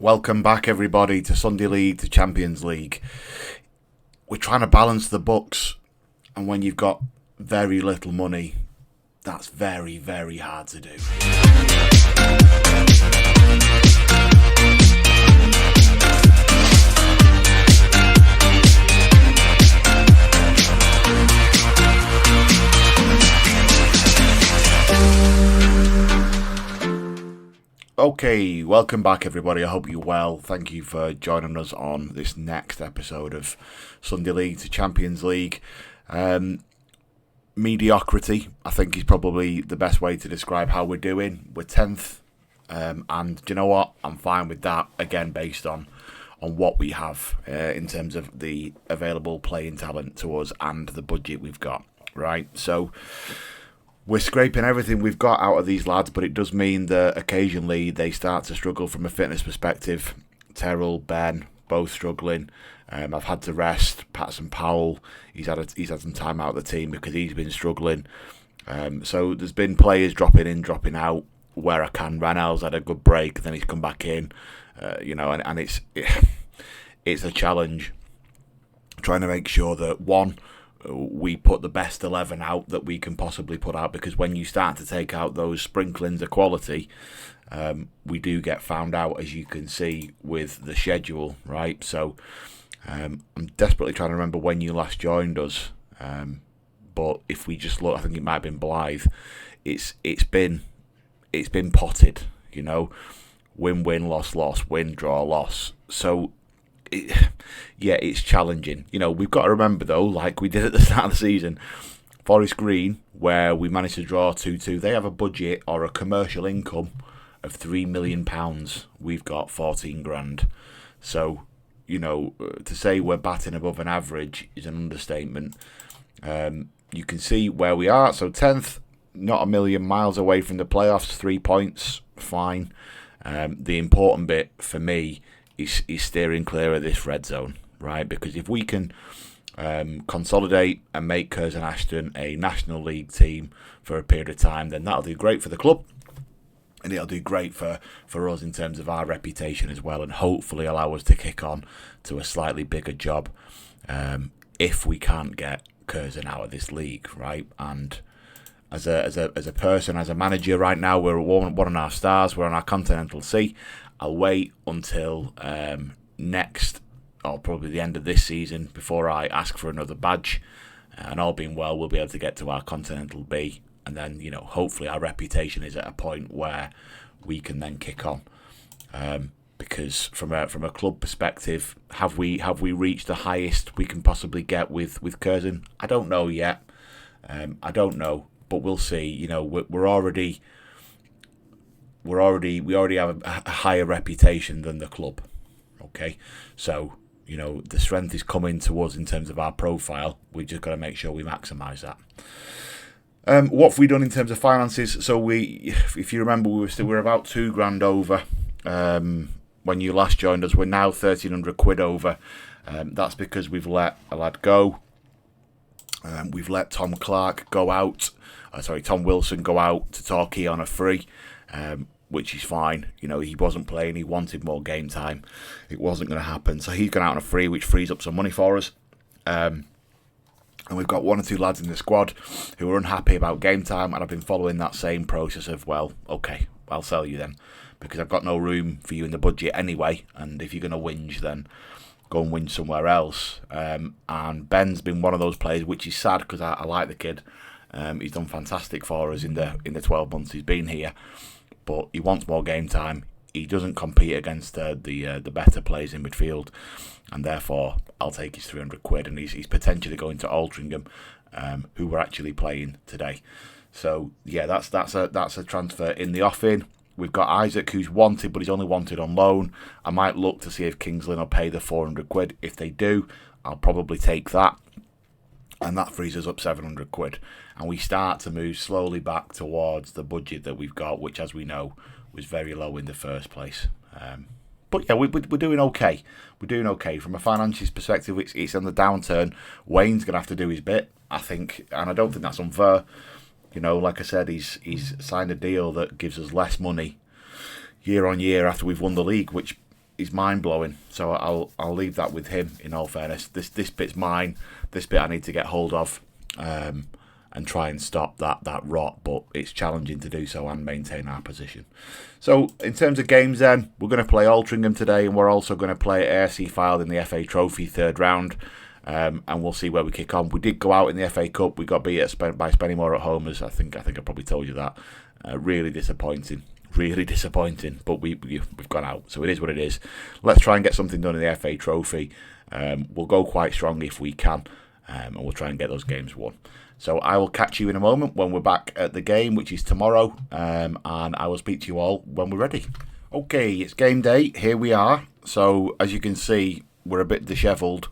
Welcome back, everybody, to Sunday League, to Champions League. We're trying to balance the books, and when you've got very little money, that's very, very hard to do. Okay, welcome back, everybody. I hope you're well. Thank you for joining us on this next episode of Sunday League to Champions League. Mediocrity, I think, is probably the best way to describe how we're doing. We're 10th, and do you know what? I'm fine with that, again, based on what we have in terms of the available playing talent to us and the budget we've got, right? So we're scraping everything we've got out of these lads, but it does mean that occasionally they start to struggle from a fitness perspective. Terrell, Ben, both struggling. I've had to rest Patson Powell. He's had some time out of the team because he's been struggling. So there's been players dropping in, dropping out where I can. Ranel's had a good break, then he's come back in. And it's a challenge trying to make sure that we put the best 11 out that we can possibly put out, because when you start to take out those sprinklings of quality, we do get found out, as you can see with the schedule, right? So I'm desperately trying to remember when you last joined us, but if we just look, I think it might have been Blythe. It's been potted, win, loss, win, draw, loss. So it's challenging. We've got to remember, though, like we did at the start of the season, Forest Green, where we managed to draw 2-2, they have a budget or a commercial income of £3 million. We've got 14 grand. So, to say we're batting above an average is an understatement. You can see where we are. So 10th, not a million miles away from the playoffs, 3 points, fine. The important bit for me is steering clear of this red zone, right? Because if we can consolidate and make Curzon Ashton a National League team for a period of time, then that'll do great for the club, and it'll do great for us in terms of our reputation as well, and hopefully allow us to kick on to a slightly bigger job if we can't get Curzon out of this league, right? And as a person, as a manager right now, we're at 1.5 stars, we're on our Continental C. I'll wait until next, or probably the end of this season, before I ask for another badge. And all being well, we'll be able to get to our Continental B. And then, hopefully our reputation is at a point where we can then kick on. Because from a club perspective, have we reached the highest we can possibly get with Curzon? I don't know yet. I don't know, but we'll see. We already have a higher reputation than the club. Okay, so the strength is coming to us in terms of our profile. We've just got to make sure we maximise that. What have we done in terms of finances? So if you remember, we were about £2,000 over when you last joined us. We're now £1,300 over. That's because we've let a lad go. We've let Tom Wilson go out to Torquay on a free. Which is fine. He wasn't playing. He wanted more game time. It wasn't going to happen. So he's gone out on a free, which frees up some money for us. And we've got 1 or 2 lads in the squad who are unhappy about game time, and I've been following that same process of, well, okay, I'll sell you then, because I've got no room for you in the budget anyway, and if you're going to whinge, then go and whinge somewhere else. And Ben's been one of those players, which is sad, because I like the kid. He's done fantastic for us in the 12 months he's been here. But he wants more game time. He doesn't compete against the better players in midfield, and therefore I'll take his £300, and he's potentially going to Altrincham, who we're actually playing today. So yeah, that's a transfer in the offing. We've got Isaac, who's wanted, but he's only wanted on loan. I might look to see if Kingsland will pay the £400. If they do, I'll probably take that, and that frees us up £700, and we start to move slowly back towards the budget that we've got, which, as we know, was very low in the first place. But yeah, we're doing okay. We're doing okay from a financial perspective. It's on the downturn. Wayne's going to have to do his bit, I think, and I don't think that's unfair. Like I said, he's signed a deal that gives us less money year on year after we've won the league, which is mind blowing. So I'll leave that with him. In all fairness, this bit's mine. This bit I need to get hold of, and try and stop that rot. But it's challenging to do so and maintain our position. So in terms of games, then we're going to play Altrincham today, and we're also going to play AFC Flyde in the FA Trophy third round. And we'll see where we kick on. We did go out in the FA Cup. We got beat by Spennymoor at home, as I think I probably told you that. Really disappointing. But we've gone out, so it is what it is. Let's try and get something done in the FA Trophy. We'll go quite strong if we can, and we'll try and get those games won. So I will catch you in a moment when we're back at the game, which is tomorrow, and I will speak to you all when we're ready. Okay, it's game day. Here we are. So as you can see, we're a bit dishevelled,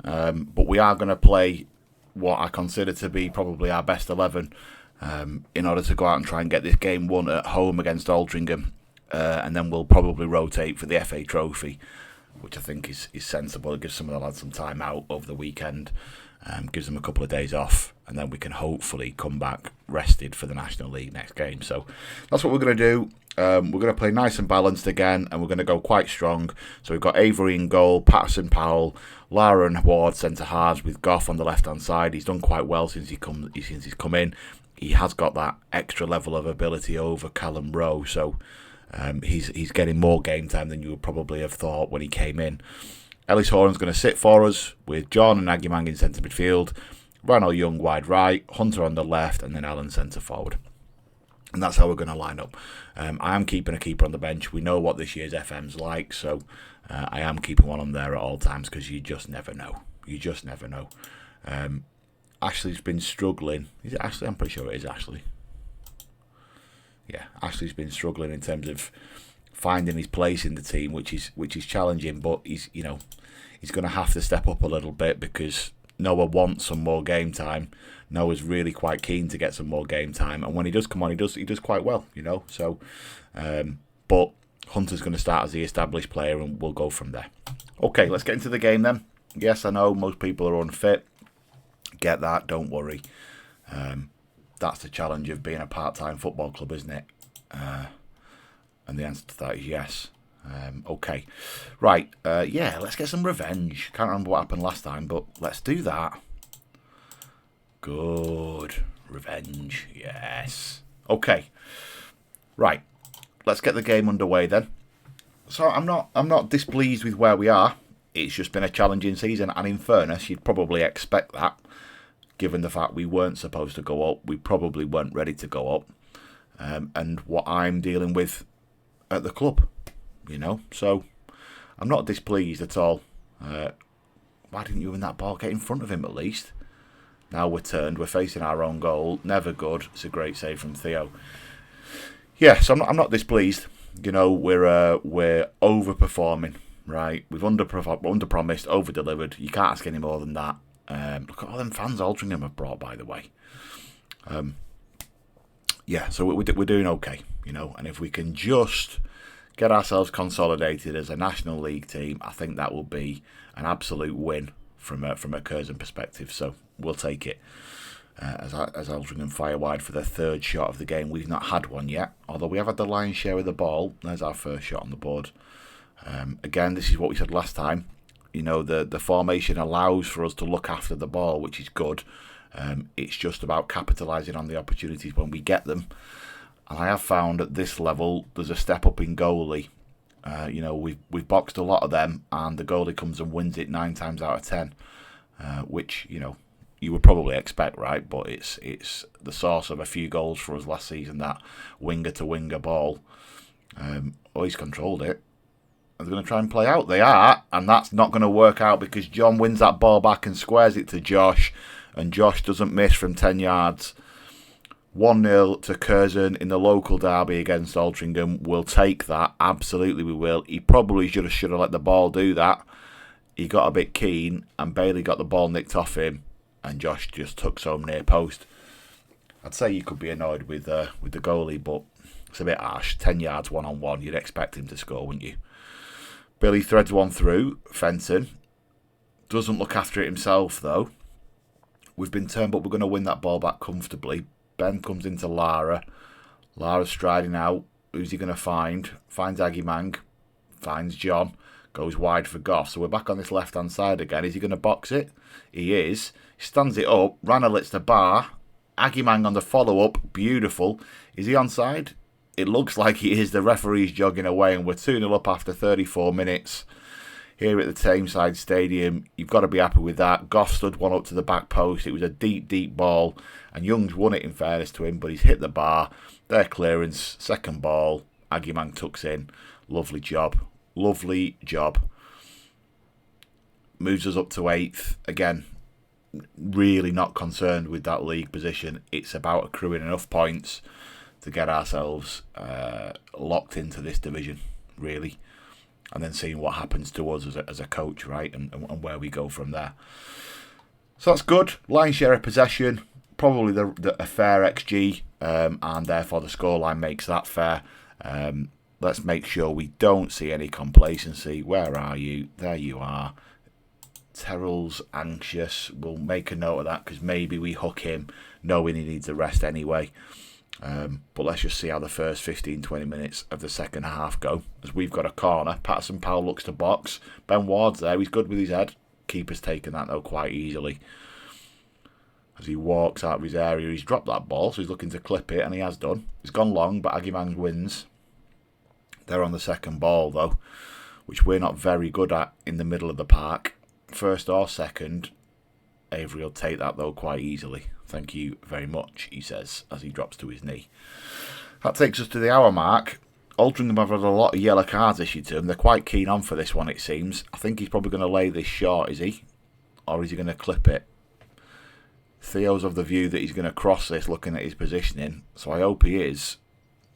but we are going to play what I consider to be probably our best 11. In order to go out and try and get this game won at home against Altrincham, and then we'll probably rotate for the FA Trophy, which I think is sensible. It gives some of the lads some time out over the weekend, gives them a couple of days off, and then we can hopefully come back rested for the National League next game. So that's what we're going to do. We're going to play nice and balanced again, and we're going to go quite strong. So we've got Avery in goal, Patterson, Powell, Lara and Ward centre halves with Goff on the left hand side. He's done quite well since he's come in. He has got that extra level of ability over Callum Rowe, so he's getting more game time than you would probably have thought when he came in. Ellis Horan's going to sit for us with John and Agimang in centre midfield, Rano Young wide right, Hunter on the left, and then Allen centre forward. And that's how we're going to line up. I am keeping a keeper on the bench. We know what this year's FM's like, so I am keeping one on there at all times because you just never know. Ashley's been struggling. Is it Ashley? I'm pretty sure it is Ashley. Yeah, Ashley's been struggling in terms of finding his place in the team, which is challenging. But he's going to have to step up a little bit because Noah wants some more game time. Noah's really quite keen to get some more game time, and when he does come on, he does quite well, So, but Hunter's going to start as the established player, and we'll go from there. Okay, let's get into the game then. Yes, I know most people are unfit. Get that, don't worry. That's the challenge of being a part-time football club, isn't it? And the answer to that is yes. Okay, right, yeah, let's get some revenge. Can't remember what happened last time, but let's do that. Good. Revenge, yes. Okay, right, let's get the game underway then. So I'm not displeased with where we are. It's just been a challenging season, and in fairness, you'd probably expect that. Given the fact we weren't supposed to go up, we probably weren't ready to go up, and what I'm dealing with at the club, So I'm not displeased at all. Why didn't you win that ball? Get in front of him at least. Now we're turned. We're facing our own goal. Never good. It's a great save from Theo. Yeah, so I'm not displeased. We're overperforming, right? We've underpromised, over-delivered. You can't ask any more than that. Look at all them fans Altrincham have brought, by the way. Yeah, so we're doing okay, and if we can just get ourselves consolidated as a National League team, I think that will be an absolute win from a Curzon perspective. So we'll take it. As Altrincham fire wide for their third shot of the game. We've not had one yet, although we have had the lion's share of the ball. There's our first shot on the board. Again, this is what we said last time. The formation allows for us to look after the ball, which is good. It's just about capitalising on the opportunities when we get them. And I have found at this level, there's a step up in goalie. We've boxed a lot of them, and the goalie comes and wins it 9 times out of 10, which you would probably expect, right? But it's the source of a few goals for us last season. That winger to winger ball. He's controlled it. They're going to try and play out. They are, and that's not going to work out because John wins that ball back and squares it to Josh, and Josh doesn't miss from 10 yards. 1-0 to Curzon in the local derby against Altrincham. We'll take that. Absolutely we will. He probably should have let the ball do that. He got a bit keen, and Bailey got the ball nicked off him, and Josh just took some near post. I'd say you could be annoyed with the goalie, but it's a bit harsh. 10 yards one-on-one. You'd expect him to score, wouldn't you? Billy threads one through. Fenton doesn't look after it himself, though. We've been turned, but we're going to win that ball back comfortably. Ben comes into Lara. Lara's striding out. Who's he going to find? Finds Agimang. finds John, goes wide for Goff. So we're back on this left-hand side again. Is he going to box it? He is. He stands it up. Ranel hits the bar. Agimang on the follow-up. Beautiful. Is he onside? It looks like he is. The referee's jogging away, and we're 2-0 up after 34 minutes. Here at the Tameside Stadium, you've got to be happy with that. Goff stood one up to the back post. It was a deep, deep ball, and Young's won it in fairness to him, but he's hit the bar. Their clearance, second ball, Agimang tucks in. Lovely job. Lovely job. Moves us up to 8th. Again, really not concerned with that league position. It's about accruing enough points to get ourselves locked into this division, really. And then seeing what happens to us as a coach, right, and where we go from there. So that's good. Line share of possession, probably a fair XG, and therefore the scoreline makes that fair. Let's make sure we don't see any complacency. Where are you? There you are. Terrell's anxious. We'll make a note of that because maybe we hook him knowing he needs a rest anyway. But let's just see how the first 15-20 minutes of the second half go. As we've got a corner. Patterson Powell looks to box. Ben Ward's there. He's good with his head. Keeper's taken that though quite easily. As he walks out of his area, he's dropped that ball, so he's looking to clip it, and he has done. He's gone long, but Agimang wins. They're on the second ball though, which we're not very good at in the middle of the park. First or second, Avery will take that though quite easily. Thank you very much, he says, as he drops to his knee. That takes us to the hour mark. Altrincham have had a lot of yellow cards issued to them. They're quite keen on for this one, it seems. I think he's probably going to lay this short, is he? Or is he going to clip it? Theo's of the view that he's going to cross this, looking at his positioning. So I hope he is,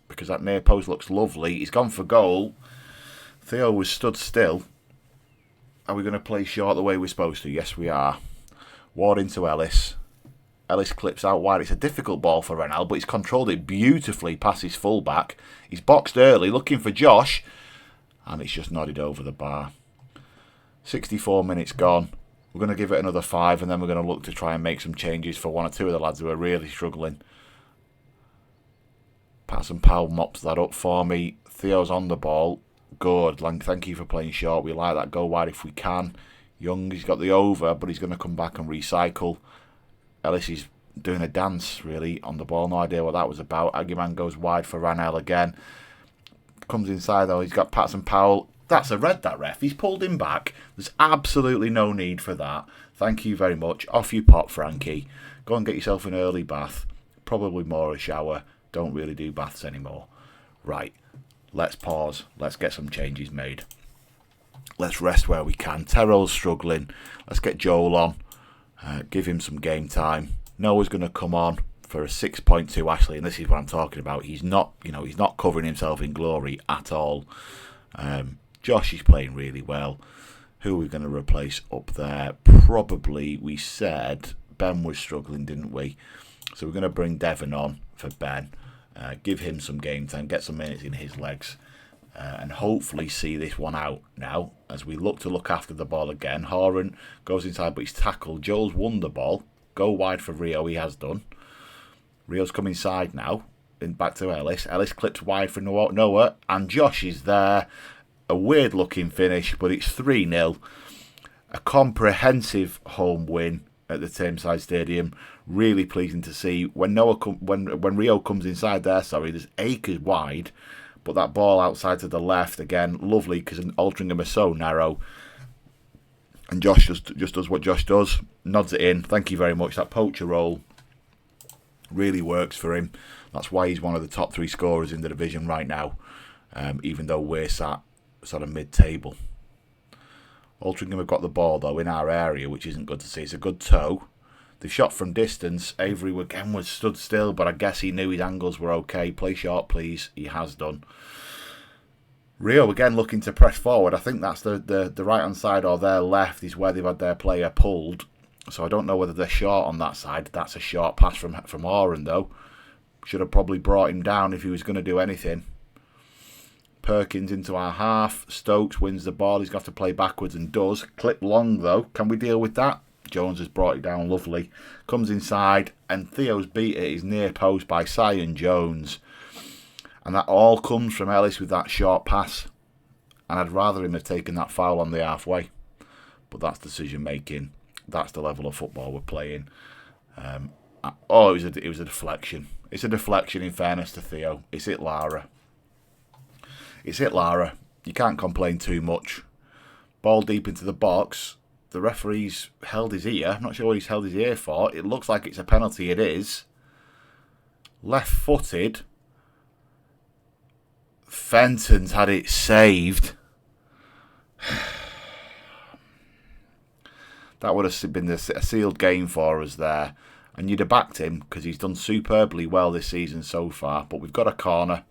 because that near post looks lovely. He's gone for goal. Theo was stood still. Are we going to play short the way we're supposed to? Yes, we are. Ward into Ellis. Ellis clips out wide. It's a difficult ball for Renal, but he's controlled it beautifully past his fullback. He's boxed early, looking for Josh, and it's just nodded over the bar. 64 minutes gone. We're going to give it another 5, and then we're going to look to try and make some changes for one or two of the lads who are really struggling. Patterson Powell mops that up for me. Theo's on the ball. Good. Thank you for playing short. We like that. Go wide if we can. Young, he's got the over, but he's going to come back and recycle. Ellis is doing a dance, really, on the ball. No idea what that was about. Agimang goes wide for Ranel again. Comes inside, though. He's got Patterson Powell. That's a red, that ref. He's pulled him back. There's absolutely no need for that. Thank you very much. Off you pop, Frankie. Go and get yourself an early bath. Probably more a shower. Don't really do baths anymore. Right. Let's pause. Let's get some changes made. Let's rest where we can. Terrell's struggling. Let's get Joel on. Give him some game time. Noah's going to come on for a 6.2 Ashley, and this is what I'm talking about. He's not, he's not covering himself in glory at all. Josh is playing really well. Who are we going to replace up there? Probably, we said Ben was struggling, didn't we? So we're going to bring Devon on for Ben. Give him some game time, get some minutes in his legs, and hopefully see this one out now as we look after the ball again. Horan goes inside, but he's tackled. Joel's won the ball. Go wide for Rio, he has done. Rio's come inside now, back to Ellis. Ellis clips wide for Noah, and Josh is there. A weird looking finish, but it's 3-0. A comprehensive home win at the Tameside Stadium. Really pleasing to see. When Rio comes inside there, there's acres wide, but that ball outside to the left, again, lovely, because Altrincham is so narrow. And Josh just does what Josh does, nods it in. Thank you very much. That poacher role really works for him. That's why he's one of the top 3 scorers in the division right now, even though we're sat sort of mid-table. Altrincham have got the ball, though, in our area, which isn't good to see. It's a good toe. They've shot from distance. Avery again was stood still, but I guess he knew his angles were okay. Play short, please. He has done. Rio again looking to press forward. I think that's the right-hand side or their left is where they've had their player pulled. So I don't know whether they're short on that side. That's a short pass from Oren, though. Should have probably brought him down if he was going to do anything. Perkins into our half. Stokes wins the ball. He's got to play backwards and does. Clip long, though. Can we deal with that? Jones has brought it down lovely. Comes inside, and Theo's beat it. He's near post by Sion Jones. And that all comes from Ellis with that short pass. And I'd rather him have taken that foul on the halfway. But that's decision making. That's the level of football we're playing. It was a deflection. It's a deflection, in fairness to Theo. It's hit Lara. You can't complain too much. Ball deep into the box. The referee's held his ear. I'm not sure what he's held his ear for. It looks like it's a penalty. It is. Left-footed. Fenton's had it saved. That would have been a sealed game for us there. And you'd have backed him because he's done superbly well this season so far. But we've got a corner.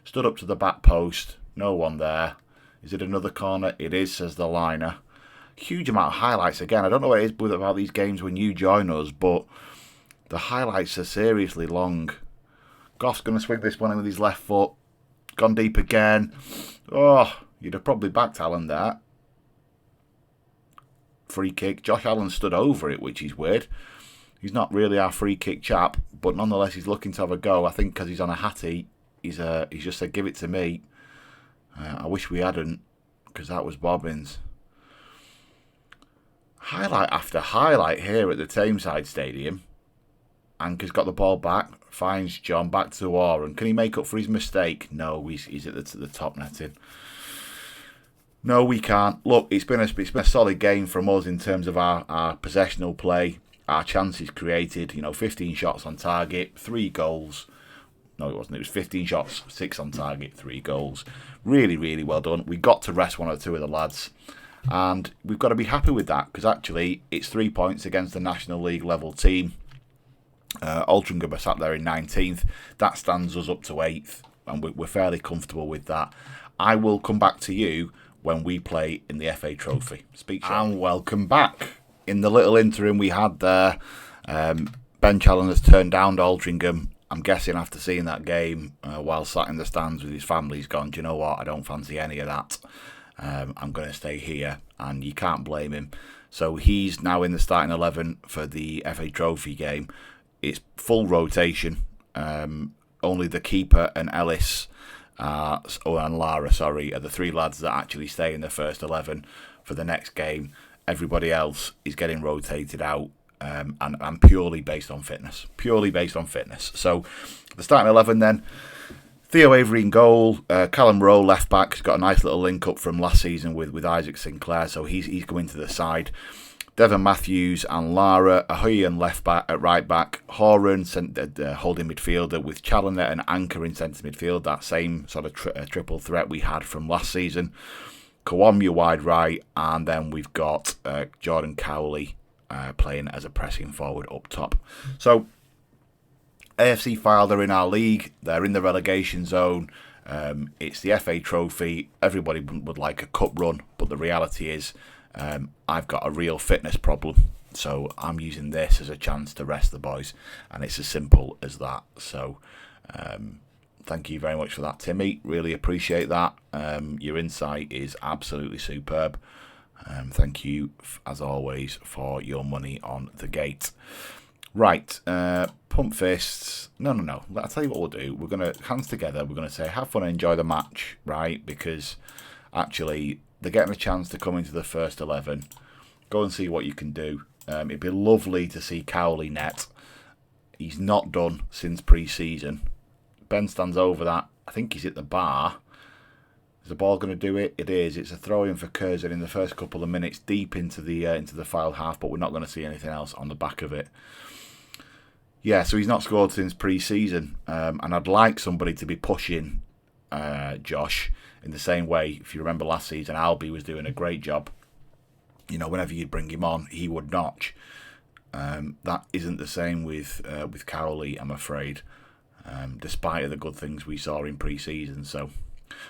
Stood up to the back post. No one there. Is it another corner? It is, says the liner. Huge amount of highlights again. I don't know what it is about these games when you join us, but the highlights are seriously long. Goff's going to swing this one in with his left foot. Gone deep again. Oh, you'd have probably backed Allen there. Free kick. Josh Allen stood over it, which is weird. He's not really our free kick chap, but nonetheless he's looking to have a go. I think because he's on a hattie, he's just said, give it to me. I wish we hadn't, because that was Bobbins. Highlight after highlight here at the Tameside Stadium. Anker's got the ball back, finds John back to Warren. Can he make up for his mistake? No, he's at the top netting. No, we can't. Look, it's been a solid game from us in terms of our possessional play, our chances created. 15 shots on target, 3 goals. No, it wasn't. It was 15 shots, 6 on target, 3 goals. Really, really well done. We got to rest 1 or 2 of the lads. And we've got to be happy with that, because actually it's 3 points against the National League level team. Altrincham are sat there in 19th. That stands us up to 8th, and we're fairly comfortable with that. I will come back to you when we play in the FA Trophy. Speak shortly. And welcome back. In the little interim we had there, Ben Challoner's turned down to Altrincham. I'm guessing after seeing that game while sat in the stands with his family, he's gone, do you know what, I don't fancy any of that. I'm going to stay here, and you can't blame him. So he's now in the starting 11 for the FA Trophy game. It's full rotation. Only the keeper and Ellis and Lara, are the 3 lads that actually stay in the first 11 for the next game. Everybody else is getting rotated out. And purely based on fitness. So the starting 11 then. Theo Avery in goal. Callum Rowe left back. He's got a nice little link up from last season with Isaac Sinclair, so he's going to the side. Devon Matthews and Lara. Ahoyan left back at right back. Horan holding midfielder with Challoner and Anker in centre midfield. That same sort of triple threat we had from last season. Kawamya wide right, and then we've got Jordan Cowley playing as a pressing forward up top. So AFC Fylde are in our league. They're in the relegation zone. It's the FA Trophy. Everybody would like a cup run, but the reality is I've got a real fitness problem. So I'm using this as a chance to rest the boys, and it's as simple as that. So thank you very much for that, Timmy. Really appreciate that. Your insight is absolutely superb. Thank you, as always, for your money on the gate. Right, pump fists. No. I'll tell you what we'll do. We're going to, hands together, we're going to say, have fun and enjoy the match, right? Because, actually, they're getting a chance to come into the first 11. Go and see what you can do. It'd be lovely to see Cowley net. He's not done since pre-season. Ben stands over that. I think he's at the bar. Is the ball going to do it? It is. It's a throw-in for Curzon in the first couple of minutes, deep into the Fylde half, but we're not going to see anything else on the back of it. Yeah, so he's not scored since pre-season, and I'd like somebody to be pushing Josh in the same way. If you remember last season, Albie was doing a great job. Whenever you'd bring him on, he would notch. That isn't the same with Cowley, I'm afraid, despite the good things we saw in pre-season. So.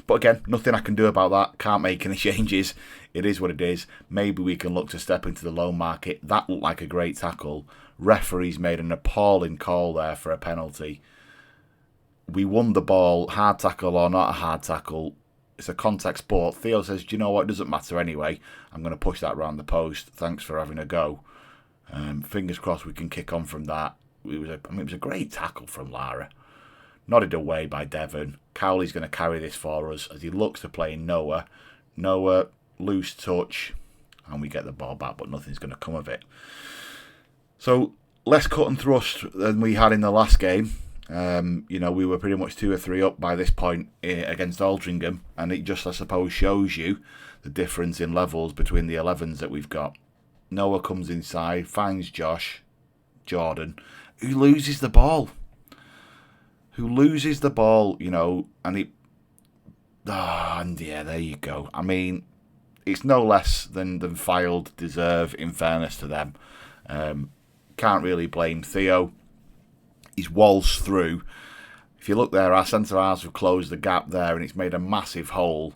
But again, nothing I can do about that. Can't make any changes. It is what it is. Maybe we can look to step into the loan market. That looked like a great tackle. Referees made an appalling call there for a penalty. We won the ball. Hard tackle or not a hard tackle. It's a contact sport. Theo says, do you know what? It doesn't matter anyway. I'm going to push that round the post. Thanks for having a go. Fingers crossed we can kick on from that. It was a great tackle from Lara. Nodded away by Devon. Cowley's going to carry this for us as he looks to play Noah. Noah, loose touch, and we get the ball back, but nothing's going to come of it. So less cut and thrust than we had in the last game. We were pretty much 2 or 3 up by this point against Altrincham, and it just, I suppose, shows you the difference in levels between the 11s that we've got. Noah comes inside, finds Jordan, who loses the ball. And yeah, there you go. I mean, it's no less than Flyde deserve, in fairness to them. Can't really blame Theo. He's waltzed through. If you look there, our centre-halves have closed the gap there, and it's made a massive hole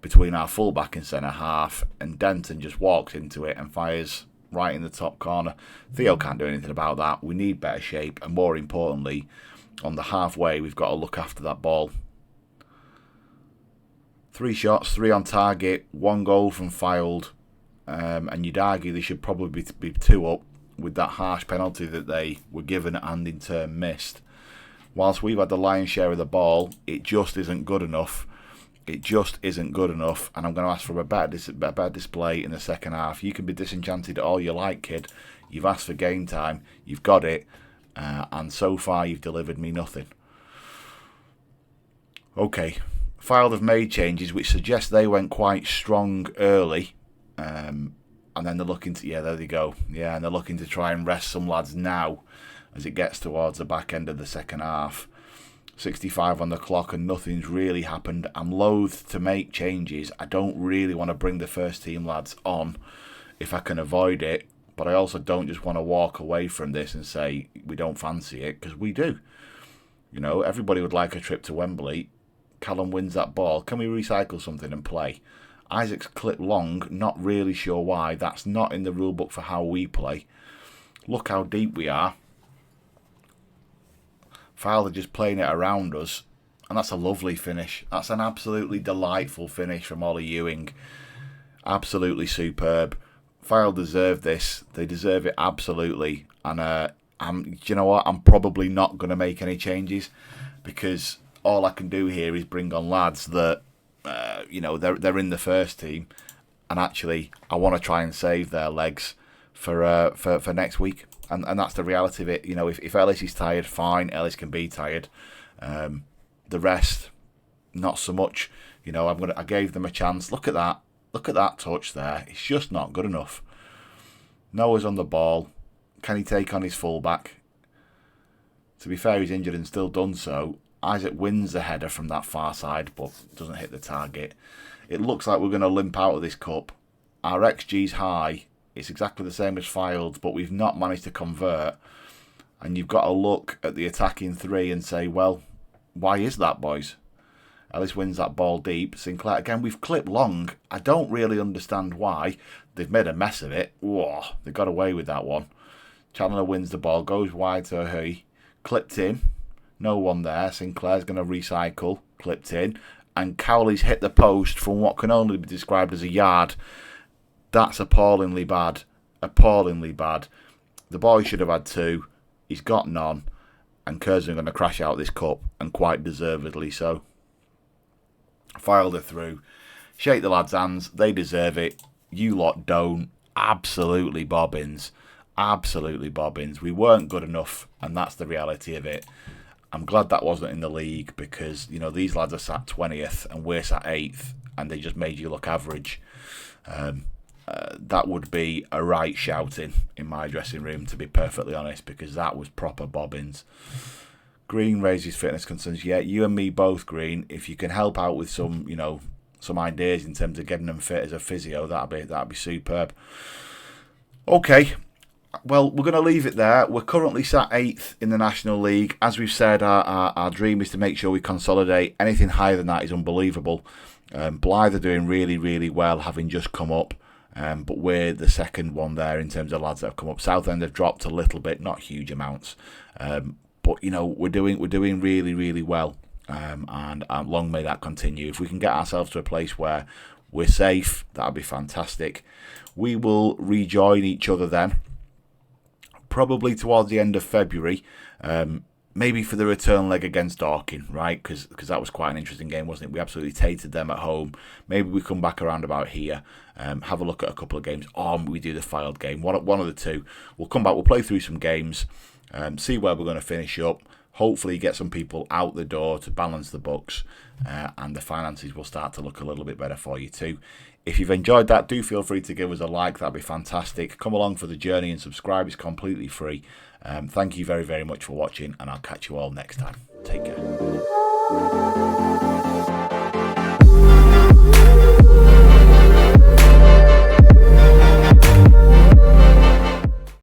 between our full-back and centre-half, and Denton just walks into it and fires right in the top corner. Theo can't do anything about that. We need better shape, and more importantly, on the halfway, we've got to look after that ball. 3 shots, 3 on target, 1 goal from Flyde, and you'd argue they should probably be 2 up with that harsh penalty that they were given and in turn missed. Whilst we've had the lion's share of the ball, it just isn't good enough. And I'm going to ask for a better display in the second half. You can be disenchanted all you like, kid. You've asked for game time. You've got it. And so far, you've delivered me nothing. Okay. Flyde have made changes which suggest they went quite strong early. And then they're looking to, there they go. Yeah, and they're looking to try and rest some lads now as it gets towards the back end of the second half. 65 on the clock and nothing's really happened. I'm loath to make changes. I don't really want to bring the first team lads on if I can avoid it. But I also don't just want to walk away from this and say we don't fancy it, because we do. Everybody would like a trip to Wembley. Callum wins that ball. Can we recycle something and play? Isaac's clipped long, not really sure why. That's not in the rule book for how we play. Look how deep we are. Flyde are just playing it around us, and that's a lovely finish. That's an absolutely delightful finish from Ollie Ewing. Absolutely superb. Flyde deserve this. They deserve it absolutely. And you know what? I'm probably not going to make any changes, because all I can do here is bring on lads that they're in the first team, and actually I want to try and save their legs for next week, and that's the reality of it. If Ellis is tired, fine, Ellis can be tired. The rest, not so much. I gave them a chance. Look at that touch there. It's just not good enough. Noah's on the ball. Can he take on his fullback? To be fair, he's injured and still done so. Isaac wins the header from that far side, but doesn't hit the target. It looks like we're going to limp out of this cup. Our XG's high. It's exactly the same as Flyde, but we've not managed to convert. And you've got to look at the attacking 3 and say, well, why is that, boys? Ellis wins that ball deep. Sinclair, again, we've clipped long. I don't really understand why. They've made a mess of it. Whoa, they got away with that one. Chandler wins the ball, goes wide to Hui. Clipped in. No one there. Sinclair's going to recycle. Clipped in. And Cowley's hit the post from what can only be described as a yard. That's appallingly bad. Appallingly bad. The boy should have had 2. He's got none. And Curzon are going to crash out this cup. And quite deservedly so. Flyde are through. Shake the lads' hands. They deserve it. You lot don't. Absolutely bobbins. Absolutely bobbins. We weren't good enough. And that's the reality of it. I'm glad that wasn't in the league, because these lads are sat 20th and we're sat 8th, and they just made you look average. That would be a right shouting in my dressing room, to be perfectly honest, because that was proper bobbins. Green raises fitness concerns. Yeah, you and me both, Green. If you can help out with some ideas in terms of getting them fit as a physio, that'd be superb. Okay. Well, we're going to leave it there. We're currently sat 8th in the National League. As we've said, our dream is to make sure we consolidate. Anything higher than that is unbelievable. Flyde are doing really, really well, having just come up. But we're the second one there in terms of lads that have come up. Southend have dropped a little bit, not huge amounts. But we're doing really, really well. And long may that continue. If we can get ourselves to a place where we're safe, that'd be fantastic. We will rejoin each other then, probably towards the end of February. maybe for the return leg against Dorking, right? Because that was quite an interesting game, wasn't it? We absolutely tated them at home. Maybe we come back around about here, have a look at a couple of games, or we do the Flyde game. One of the two. We'll come back, we'll play through some games, see where we're going to finish up. Hopefully get some people out the door to balance the books, and the finances will start to look a little bit better for you too. If you've enjoyed that, do feel free to give us a like. That'd be fantastic. Come along for the journey and subscribe. It's completely free. Thank you very, very much for watching, and I'll catch you all next time. Take care.